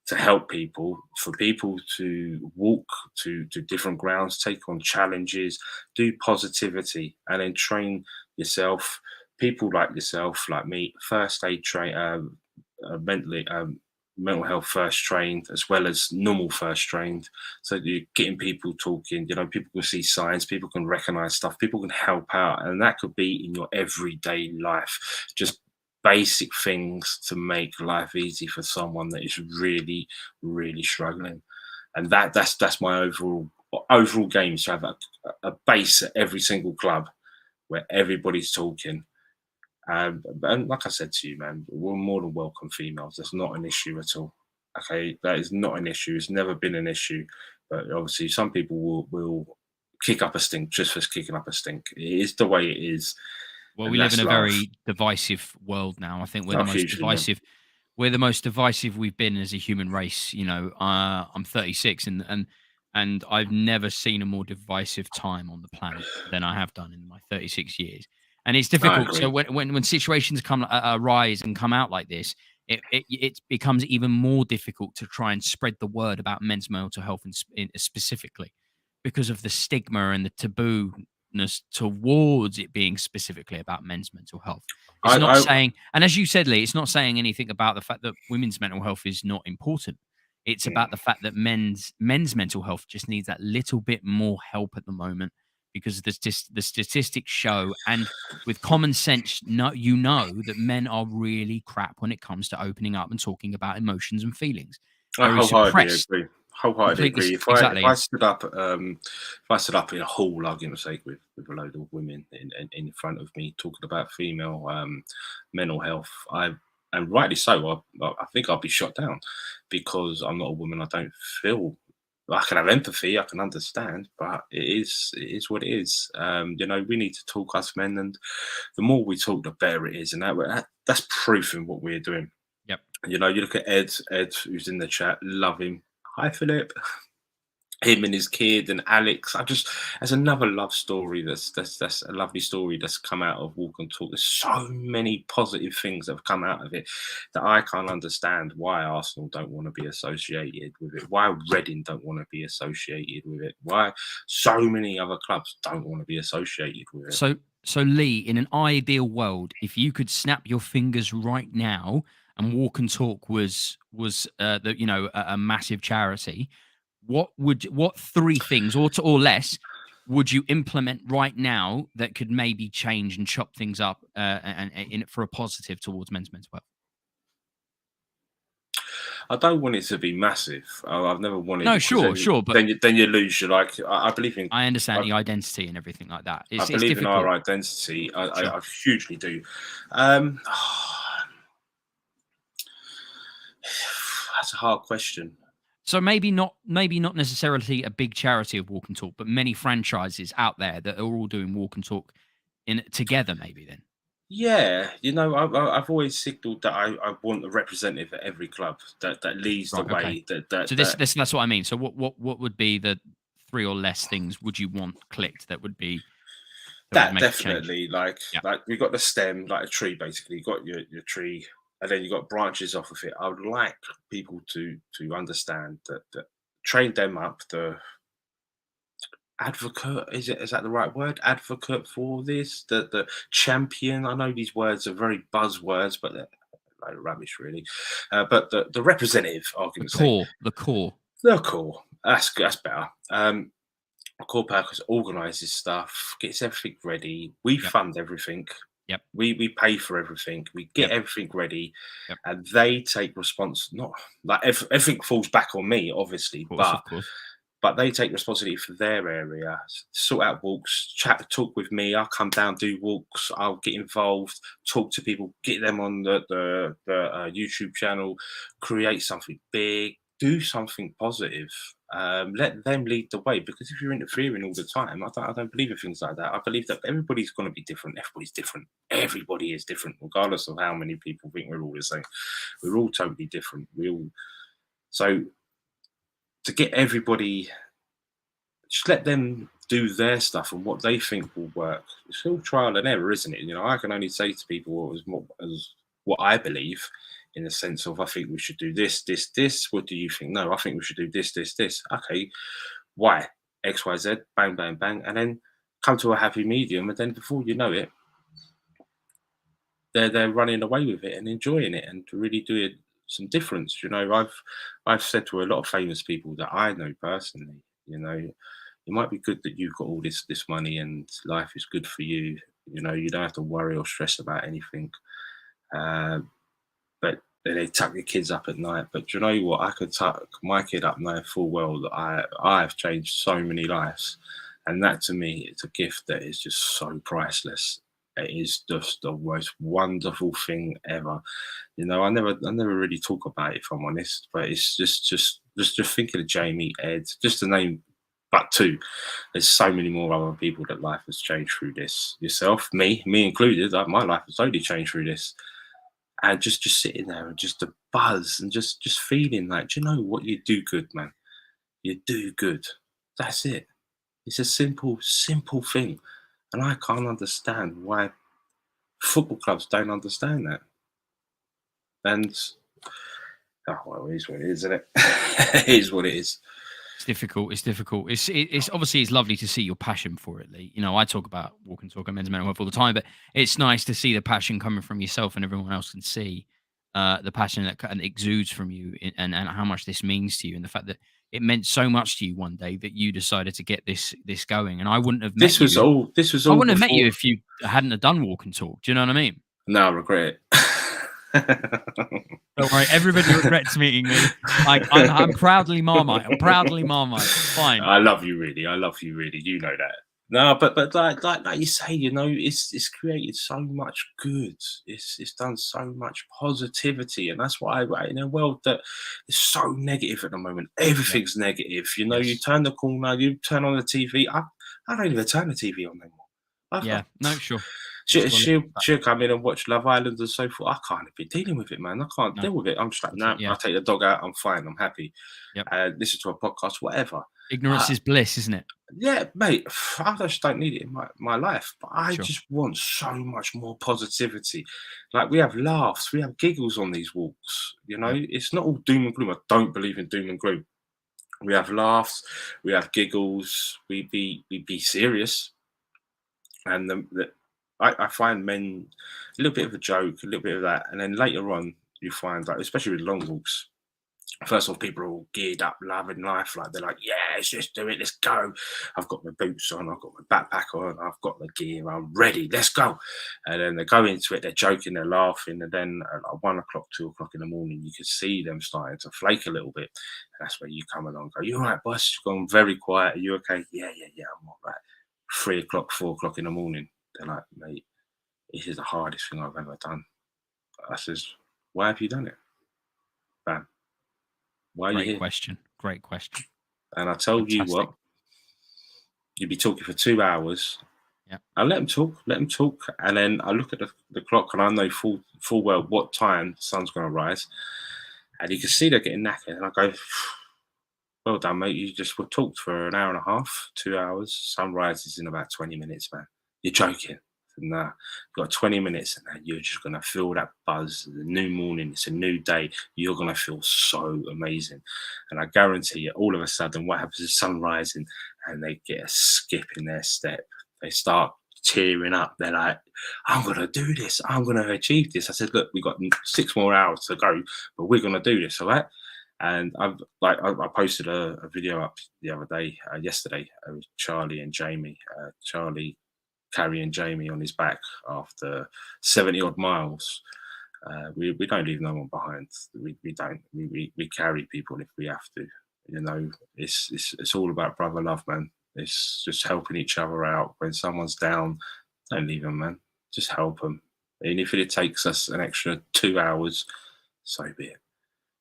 to help people, for people to walk to different grounds, take on challenges, do positivity, and then train yourself. People like yourself, like me, first aid mental health first trained as well as normal first trained. So you're getting people talking, people can see signs, people can recognize stuff, people can help out. And that could be in your everyday life, just basic things to make life easy for someone that is really, really struggling. And that's my overall game, is to have a base at every single club where everybody's talking. And like I said to you, man, we're more than welcome females. That's not an issue at all. Okay, that is not an issue. It's never been an issue. But obviously, some people will kick up a stink just for kicking up a stink. It is the way it is. Well, we live in a very divisive world now. I think we're the most divisive. We're the most divisive we've been as a human race. I'm 36, and I've never seen a more divisive time on the planet than I have done in my 36 years. And it's difficult. So when situations arise and come out like this, it becomes even more difficult to try and spread the word about men's mental health specifically, because of the stigma and the taboo-ness towards it being specifically about men's mental health. It's not saying, and as you said, Lee, it's not saying anything about the fact that women's mental health is not important. It's about the fact that men's mental health just needs that little bit more help at the moment, because the statistics show, and with common sense, that men are really crap when it comes to opening up and talking about emotions and feelings. I wholeheartedly agree. If I stood up, in a hall, argument's sake, with a load of women in front of me talking about female mental health, and rightly so, I think I'll be shot down, because I'm not a woman. I don't feel. I can have empathy, I can understand, but it is what it is. We need to talk, us men, and the more we talk, the better it is. And that's proof in what we're doing. Yep. You look at Ed, who's in the chat, love him. Hi, Philip. Him and his kid and Alex. There's another love story. That's a lovely story that's come out of Walk and Talk. There's so many positive things that have come out of it that I can't understand why Arsenal don't want to be associated with it. Why Reading don't want to be associated with it. Why so many other clubs don't want to be associated with it. So Lee, in an ideal world, if you could snap your fingers right now and Walk and Talk was a massive charity, what three things or less would you implement right now that could maybe change and chop things up and in it for a positive towards men's mental health? I don't want it to be massive. I've never wanted. No, sure, but then you lose your I believe in. I understand the identity and everything like that. I believe in our identity. I hugely do. That's a hard question. So maybe not necessarily a big charity of Walk and Talk, but many franchises out there that are all doing Walk and Talk together. Maybe then. Yeah, I've always signalled that I want a representative at every club that leads the way. Okay. So that's what I mean. So what would be the three or less things would you want clicked that would be that definitely like we got the stem, like a tree basically. You got your tree, and then you got branches off of it. I would like people to understand that train them up. The advocate, is that the right word? Advocate for this, the champion. I know these words are very buzzwords, but they're like rubbish, really. But the representative, argument. The core. That's better. A core purpose organises stuff, gets everything ready. We fund everything. Yep. We pay for everything. We get everything ready, and they take not like everything falls back on me, obviously, of course. But they take responsibility for their area, sort out walks, talk with me. I'll come down, do walks. I'll get involved, talk to people, get them on the YouTube channel, create something big, do something positive. Let them lead the way, because if you're interfering all the time, I don't believe in things like that. I believe that everybody's going to be different. Everybody's different. Everybody is different, regardless of how many people think we're all the same. We're all totally different. So to get everybody, just let them do their stuff and what they think will work. It's all trial and error, isn't it? I can only say to people what I believe, in the sense of, I think we should do this. What do you think? No, I think we should do this. Okay, why? X, Y, Z, bang, bang, bang, and then come to a happy medium, and then before you know it, they're running away with it and enjoying it and really doing difference. You know, I've said to a lot of famous people that I know personally, you know, it might be good that you've got all this money and life is good for you. You know, you don't have to worry or stress about anything. Uh, but they tuck your kids up at night. But do you know what? I could tuck my kid up knowing full well that I've changed so many lives, and that to me it's a gift that is just so priceless. It is just the most wonderful thing ever. You know, I never really talk about it if I'm honest, but it's just thinking of Jamie, Ed, just to name but two. There's so many more other people that life has changed through this. Yourself, me included. Like, my life has totally changed through this, and just sitting there and just the buzz and just feeling like, do you know what? You do good, man. You do good. That's it. It's a simple thing, and I can't understand why football clubs don't understand that. And oh well, it is what it is, isn't it? It is what it is. It's difficult. It's difficult. It's obviously it's lovely to see your passion for it, Lee. You know, I talk about walk and talk and men's mental health all the time, but it's nice to see the passion coming from yourself and everyone else can see the passion that exudes from you and how much this means to you and the fact that it meant so much to you one day that you decided to get this going. And I wouldn't have met This was all. I wouldn't have met you if you hadn't have done walk and talk. Do you know what I mean? No, I regret it. Don't worry, everybody regrets meeting me. I'm proudly Marmite. I'm proudly Marmite. Fine. I love you, really. I love you, really. You know that. No, but like you say, you know, it's created so much good. It's done so much positivity, and that's why in a world that is so negative at the moment, everything's negative. You know, you turn the corner, you turn on the TV. I don't even turn the TV on anymore. No, sure. She'll come in and watch Love Island and so forth. I can't be dealing with it, man. I can't deal with it. I'm just like, no, I'll take the dog out. I'm fine. I'm happy. Listen to a podcast, whatever. Ignorance is bliss, isn't it? Yeah, mate. I just don't need it in my life. But I just want so much more positivity. Like, we have laughs, we have giggles on these walks. You know, it's not all doom and gloom. I don't believe in doom and gloom. We have laughs, we have giggles. We be serious, and I find men a little bit of a joke, a little bit of that, and then later on you find, like, especially with long walks, first off, people are all geared up, loving life, like they're like, yeah, let's just do it, let's go. I've got my boots on, I've got my backpack on, I've got the gear, I'm ready, let's go. And then they go into it, they're joking, they're laughing, and then at like 1 o'clock, 2 o'clock in the morning, you can see them starting to flake a little bit. And that's where you come along and go, you all right, boss? You've gone very quiet, are you okay? Yeah, I'm all right. 3 o'clock, 4 o'clock in the morning, they're like, mate, this is the hardest thing I've ever done. I says, why have you done it? Bam. Why are you here? Great question. And I told you what, you'd be talking for 2 hours. Yeah. I let them talk. And then I look at the clock and I know full well what time the sun's going to rise. And you can see they're getting knackered. And I go, well done, mate. You just talked for an hour and a half, 2 hours. Sun rises in about 20 minutes, man. You're joking. Nah, you've got 20 minutes and you're just going to feel that buzz. The new morning, it's a new day. You're going to feel so amazing. And I guarantee you, all of a sudden, what happens is sun rising and they get a skip in their step. They start tearing up. They're like, I'm going to do this. I'm going to achieve this. I said, look, we've got 6 more hours to go, but we're going to do this, all right? And I posted a video up the other day, yesterday, with Charlie and Jamie. Charlie carrying Jamie on his back after 70 odd miles. We don't leave no one behind. We don't. We carry people if we have to. You know, it's all about brother love, man. It's just helping each other out. When someone's down, don't leave them, man. Just help them. And if it takes us an extra 2 hours, so be it.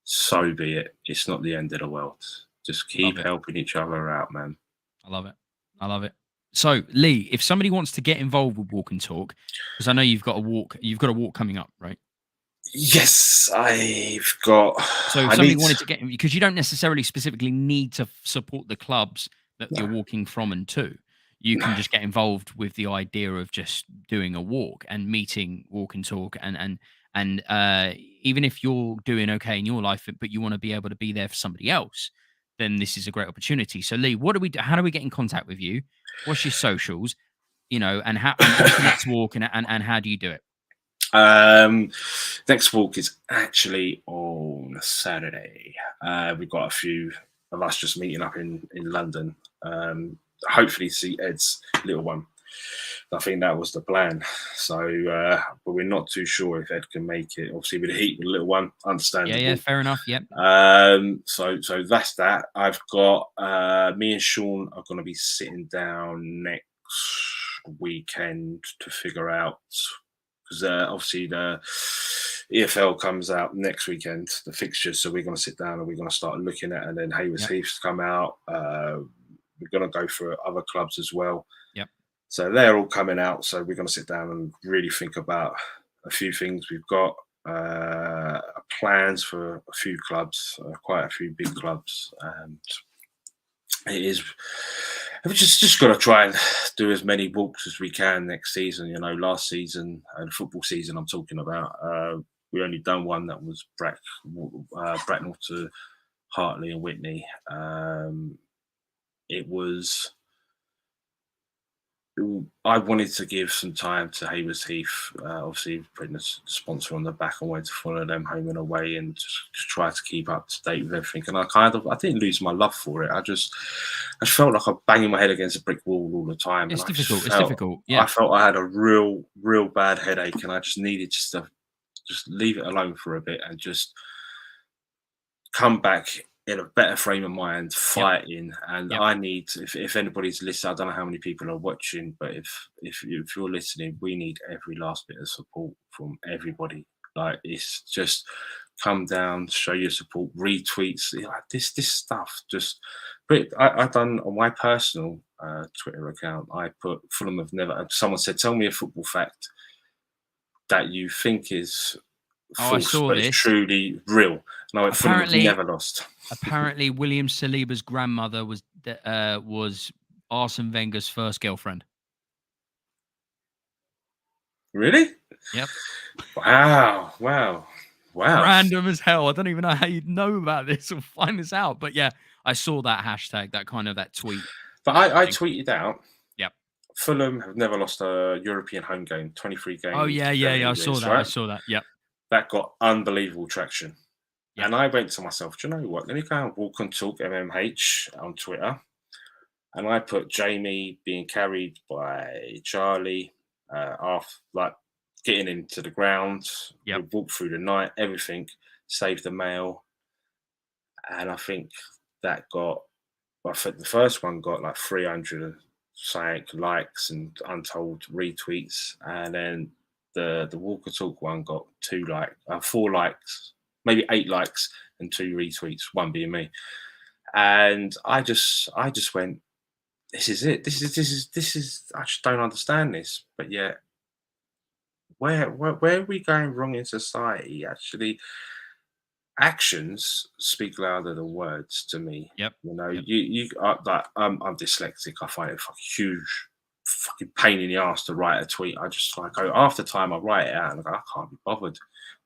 So be it. It's not the end of the world. Just keep helping each other out, man. I love it. So, Lee, if somebody wants to get involved with Walk and Talk, because I know you've got a walk coming up, right? Yes, I've got. So, if somebody wanted to get, because you don't necessarily specifically need to support the clubs that you're walking from and to. You can just get involved with the idea of just doing a walk and meeting Walk and Talk, and even if you're doing okay in your life, but you want to be able to be there for somebody else, then this is a great opportunity. So, Lee, how do we get in contact with you? What's your socials? You know, and how what's the next walk, and how do you do it? Next walk is actually on Saturday. We've got a few of us just meeting up in London. Hopefully see Ed's little one. I think that was the plan. So, but we're not too sure if Ed can make it. Obviously, with the heat with the little one, understandable. Yeah, fair enough. Yep. So that's that. I've got me and Sean are going to be sitting down next weekend to figure out, because obviously the EFL comes out next weekend, the fixtures. So we're going to sit down and we're going to start looking at, and then Haywards Heath's come out. We're going to go for other clubs as well. Yep. So they're all coming out. So we're going to sit down and really think about a few things. We've got plans for a few clubs, quite a few big clubs, and we've just got to try and do as many walks as we can next season. You know, last season, the football season I'm talking about, we only done one that was Bracknell to Hartley and Whitney. I wanted to give some time to Haywards Heath, obviously putting the sponsor on the back. I wanted to follow them home and away and just try to keep up to date with everything. And I didn't lose my love for it. I felt like I'm banging my head against a brick wall all the time. It's difficult. Yeah. I felt I had a real bad headache, and I just needed to leave it alone for a bit and just come back in a better frame of mind, fighting. And I need, if anybody's listening, I don't know how many people are watching, but if you're listening, we need every last bit of support from everybody. Like, it's just come down, show your support, retweets, like this stuff. Just, but I done on my personal Twitter account, I put Fulham have never. Someone said, "Tell me a football fact that you think is false, but it's truly real." And I went, Fulham have never lost. Apparently, William Saliba's grandmother was Arsene Wenger's first girlfriend. Really? Yep. Wow. Random as hell. I don't even know how you'd know about this or find this out. But yeah, I saw that hashtag, that tweet. But I tweeted out. Yep. Fulham have never lost a European home game, 23 games. Oh, yeah. I saw that. Right? I saw that. Yep. That got unbelievable traction. Yep. And I went to myself, do you know what? Let me go and walk and talk MMH on Twitter. And I put Jamie being carried by Charlie, getting into the ground. Yep. We walked through the night, everything, saved the mail. And I think the first one got like 300 likes and untold retweets. And then the Walker Talk one got 4 likes, maybe 8 likes and 2 retweets, one being me. And I just went, this is it. This is. I just don't understand this. But yeah, where are we going wrong in society? Actually, actions speak louder than words to me. Yep. You know, I'm dyslexic. I find it fucking pain in the ass to write a tweet. I just go after time. I write it out and I can't be bothered.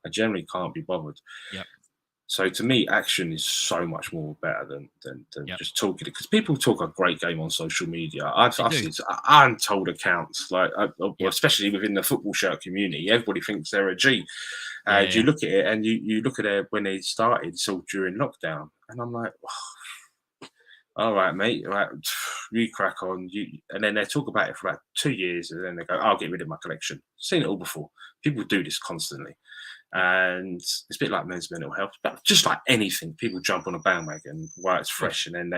I generally can't be bothered. Yep. So to me, action is so much more better than just talking. Because people talk a great game on social media. I've seen untold accounts, especially within the football shirt community. Everybody thinks they're a G. You look at it and you look at it when they started, it's all during lockdown. And I'm like, oh, all right, mate, right, you crack on. And then they talk about it for about 2 years and then they go, I'll get rid of my collection. Seen it all before. People do this constantly. And it's a bit like men's mental health, but just like anything, people jump on a bandwagon while it's fresh and then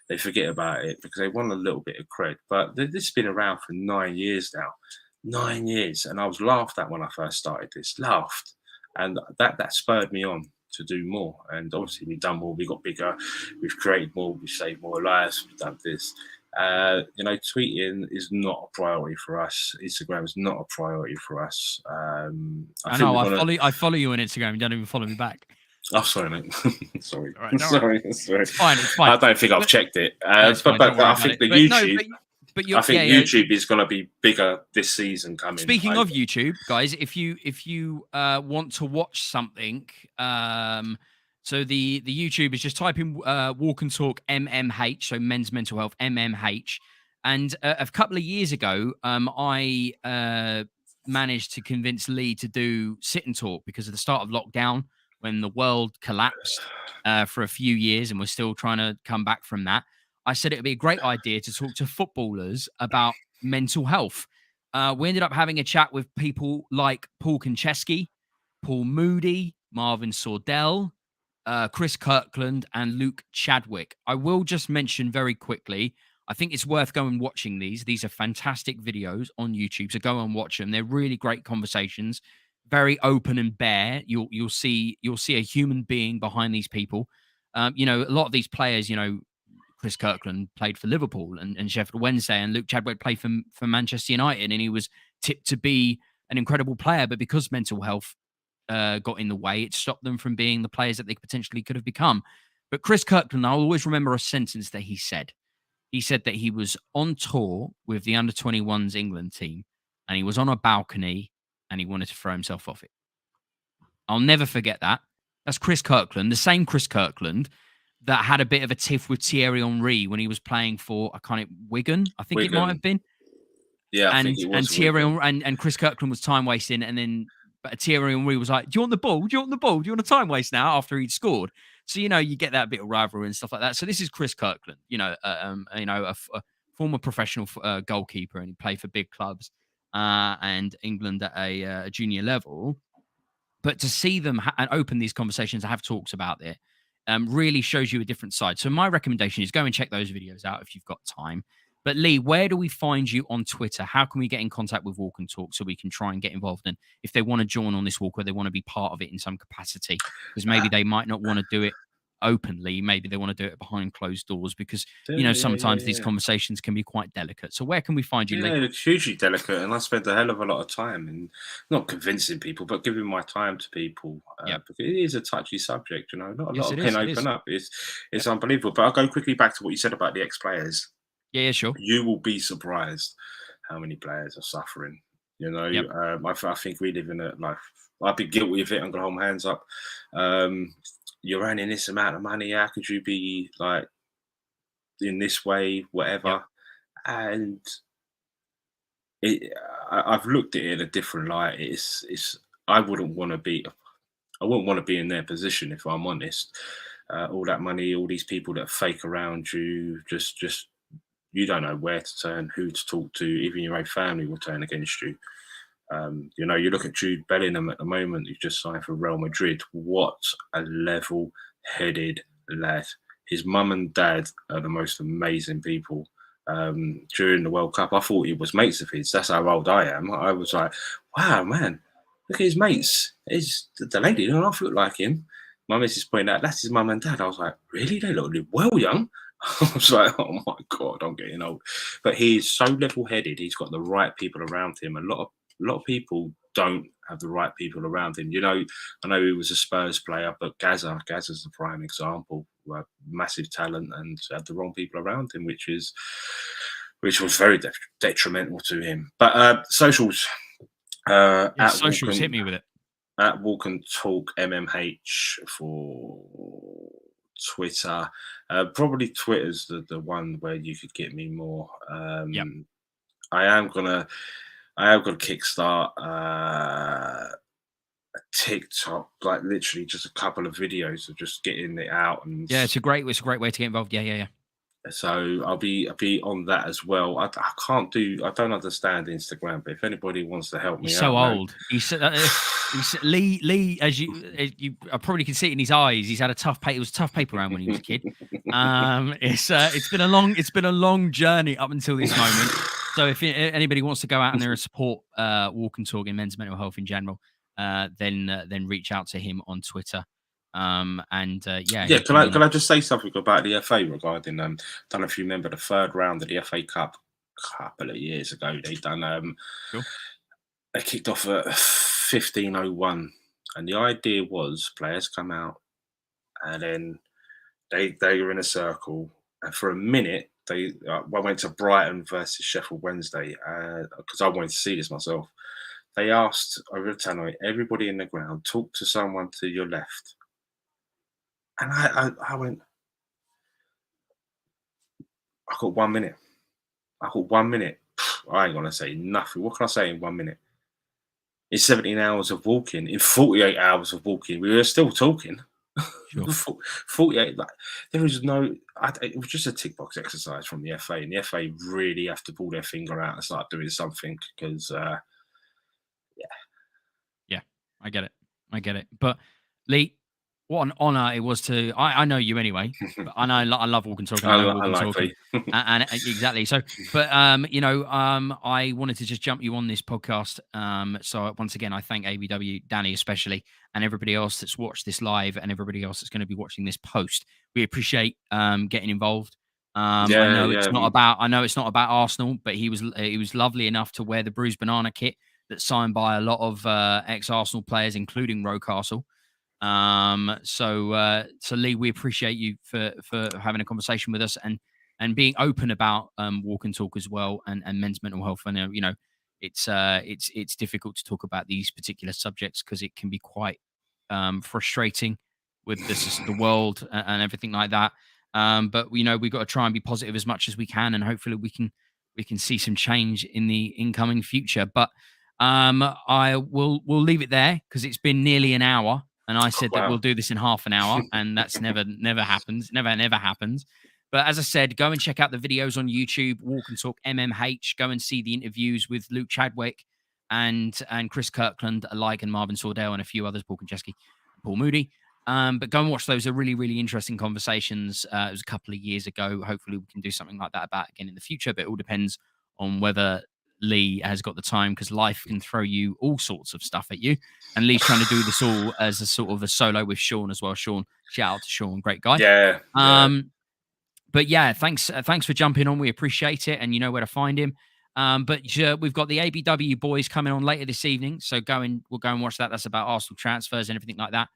they forget about it because they want a little bit of cred. But this has been around for 9 years now. 9 years. And I was laughed at when I first started this. Laughed. And that spurred me on to do more. And obviously we've done more, we got bigger, we've created more, we've saved more lives, we've done this. Tweeting is not a priority for us. Instagram is not a priority for us. I follow you on Instagram. You don't even follow me back. Oh, sorry, mate. Sorry. Right, sorry. It's fine. I don't think I've checked it. But I think YouTube is going to be bigger this season coming. Speaking of YouTube, guys, if you want to watch something, so the YouTube is just type in Walk and Talk MMH, so Men's Mental Health MMH. And a couple of years ago, I managed to convince Lee to do sit and talk because of the start of lockdown when the world collapsed for a few years and we're still trying to come back from that. I said it would be a great idea to talk to footballers about mental health. We ended up having a chat with people like Paul Konchesky, Paul Moody, Marvin Sordell, Chris Kirkland, and Luke Chadwick. I will just mention very quickly, I think it's worth going and watching these. These are fantastic videos on YouTube, so go and watch them. They're really great conversations, very open and bare. You'll see a human being behind these people. A lot of these players, Chris Kirkland played for Liverpool and Sheffield Wednesday, and Luke Chadwick played for Manchester United, and he was tipped to be an incredible player, but because mental health got in the way, it stopped them from being the players that they potentially could have become. But Chris Kirkland, I'll always remember a sentence that he said. He said that he was on tour with the under-21s England team, and he was on a balcony, and he wanted to throw himself off it. I'll never forget that. That's Chris Kirkland, the same Chris Kirkland that had a bit of a tiff with Thierry Henry when he was playing for Wigan, I think it might have been. Yeah, I think it was. And Thierry and Chris Kirkland was time wasting, and then Thierry Henry was like, "Do you want the ball? Do you want the ball? Do you want a time waste now?" After he'd scored, so you get that bit of rivalry and stuff like that. So this is Chris Kirkland, a former professional goalkeeper, and he played for big clubs and England at a junior level. But to see them open these conversations, have talks about it, really shows you a different side. So my recommendation is go and check those videos out if you've got time. But Lee, where do we find you on Twitter? How can we get in contact with Walk and Talk so we can try and get involved? And if they want to join on this walk or they want to be part of it in some capacity, because maybe they might not want to do it openly, maybe they want to do it behind closed doors because sometimes these conversations can be quite delicate. So where can we find you, Lee? It's hugely delicate, and I spend a hell of a lot of time in not convincing people, but giving my time to people because it is a touchy subject. Not a lot can open up. It's unbelievable. But I'll go quickly back to what you said about the ex-players. Yeah, sure. You will be surprised how many players are suffering. I think we live in a life. I'd be guilty of it. I'm gonna hold my hands up. You're earning this amount of money. How could you be like in this way, whatever? Yeah. And I've looked at it in a different light. I wouldn't want to be in their position if I'm honest. All that money, all these people that fake around you, just you don't know where to turn, who to talk to. Even your own family will turn against you. You look at Jude Bellingham at the moment, who's just signed for Real Madrid. What a level-headed lad. His mum and dad are the most amazing people. During the World Cup, I thought he was mates of his. That's how old I am. I was like, wow, man, look at his mates. The lady don't half look like him. My missus pointed out, that's his mum and dad. I was like, really? They look well young. I was like, oh my God, I'm getting old. But he's so level-headed. He's got the right people around him. A lot of people don't have the right people around him. I know he was a Spurs player, but Gaza's the prime example. Massive talent and had the wrong people around him, which was very detrimental to him. But socials. Socials, hit me with it. At Walk and Talk MMH for Twitter. Probably Twitter's the one where you could get me more. I am gonna kickstart a TikTok, like literally just a couple of videos of just getting it out. And it's a great way to get involved. Yeah. So I'll be on that as well. I don't understand Instagram, but if anybody wants to help me, he's so old. Lee, as you I probably can see it in his eyes. He's had it was a tough paper round when he was a kid. It's been a long journey up until this moment. So if anybody wants to go out and there and support Walk and Talk in men's mental health in general, then reach out to him on Twitter. Can I just say something about the FA regarding don't know if you remember the third round of the FA Cup a couple of years ago. They done sure. They kicked off at 15:01, and the idea was players come out and then they were in a circle, and for a minute I went to Brighton versus Sheffield Wednesday because I wanted to see this myself. They asked over the tannoy, everybody in the ground, talk to someone to your left. And I went, I got 1 minute. I ain't going to say nothing. What can I say in 1 minute? in 17 hours of walking, in 48 hours of walking, we were still talking. Sure. 48, like, there was no, it was just a tick box exercise from the FA, and the FA really have to pull their finger out and start doing something because, yeah, I get it. But Lee, what an honour it was to. I know you anyway, but I love Walk and Talk. And I know Walk and Talk, and exactly. So, but I wanted to just jump you on this podcast. So once again, I thank ABW, Danny especially, and everybody else that's watched this live, and everybody else that's going to be watching this post. We appreciate getting involved. I know it's not about Arsenal, but he was lovely enough to wear the Bruised Banana kit that's signed by a lot of ex-Arsenal players, including Rocastle. So Lee, we appreciate you for having a conversation with us and being open about Walk and Talk as well, and men's mental health. And it's difficult to talk about these particular subjects because it can be quite frustrating with the world and everything like that. But we've got to try and be positive as much as we can, and hopefully we can see some change in the incoming future. But we'll leave it there because it's been nearly an hour. And I said that we'll do this in half an hour, and that's never happens. Never happens. But as I said, go and check out the videos on YouTube, Walk and Talk MMH. Go and see the interviews with Luke Chadwick and Chris Kirkland alike, and Marvin Sordell and a few others, Paul Konchesky, Paul Moody. But go and watch those. Are really, really interesting conversations. It was a couple of years ago. Hopefully we can do something like that again in the future, but it all depends on whether Lee has got the time, because life can throw you all sorts of stuff at you. And Lee's trying to do this all as a sort of a solo with Sean as well. Sean, shout out to Sean, great guy. Yeah. But yeah, thanks for jumping on. We appreciate it, and you know where to find him. But we've got the ABW boys coming on later this evening, so we'll go and watch that. That's about Arsenal transfers and everything like that.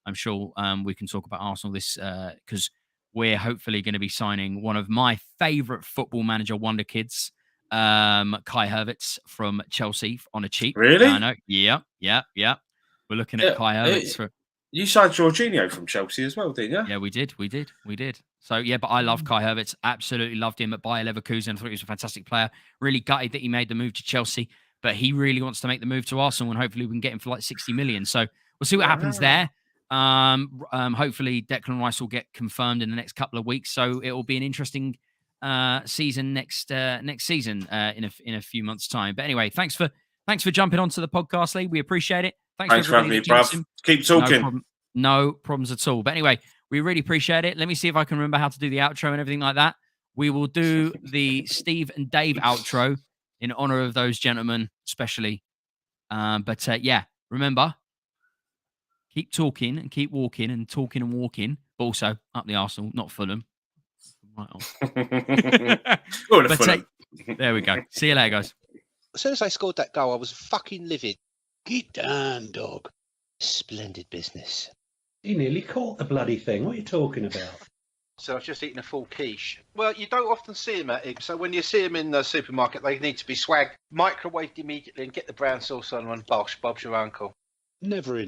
I'm sure we can talk about Arsenal this because we're hopefully going to be signing one of my favourite football manager wonder kids, Kai Havertz from Chelsea on a cheap. Really? I know. Yeah. We're looking at Kai Havertz. You signed Jorginho from Chelsea as well, didn't you? Yeah, we did. So yeah, but I love Kai Havertz. Absolutely loved him at Bayer Leverkusen. I thought he was a fantastic player. Really gutted that he made the move to Chelsea, but he really wants to make the move to Arsenal, and hopefully we can get him for like 60 million. So we'll see what happens there. Hopefully Declan Rice will get confirmed in the next couple of weeks. So it will be an interesting season next season in a few months' time. But anyway, thanks for jumping onto the podcast, Lee. We appreciate it. Thanks for having me, bruv. Keep talking. No problems at all. But anyway, we really appreciate it. Let me see if I can remember how to do the outro and everything like that. We will do the Steve and Dave outro in honor of those gentlemen, especially. But remember, keep talking and keep walking and talking and walking. But also up the Arsenal, not Fulham. Right on. There we go. See you later, guys. As soon as I scored that goal, I was fucking livid. Get down, dog. Splendid business. He nearly caught the bloody thing. What are you talking about? So I've just eaten a full quiche. Well, you don't often see them at Ibs, so when you see them in the supermarket, they need to be swagged, microwaved immediately, and get the brown sauce on and bosh, Bob's your uncle. Never in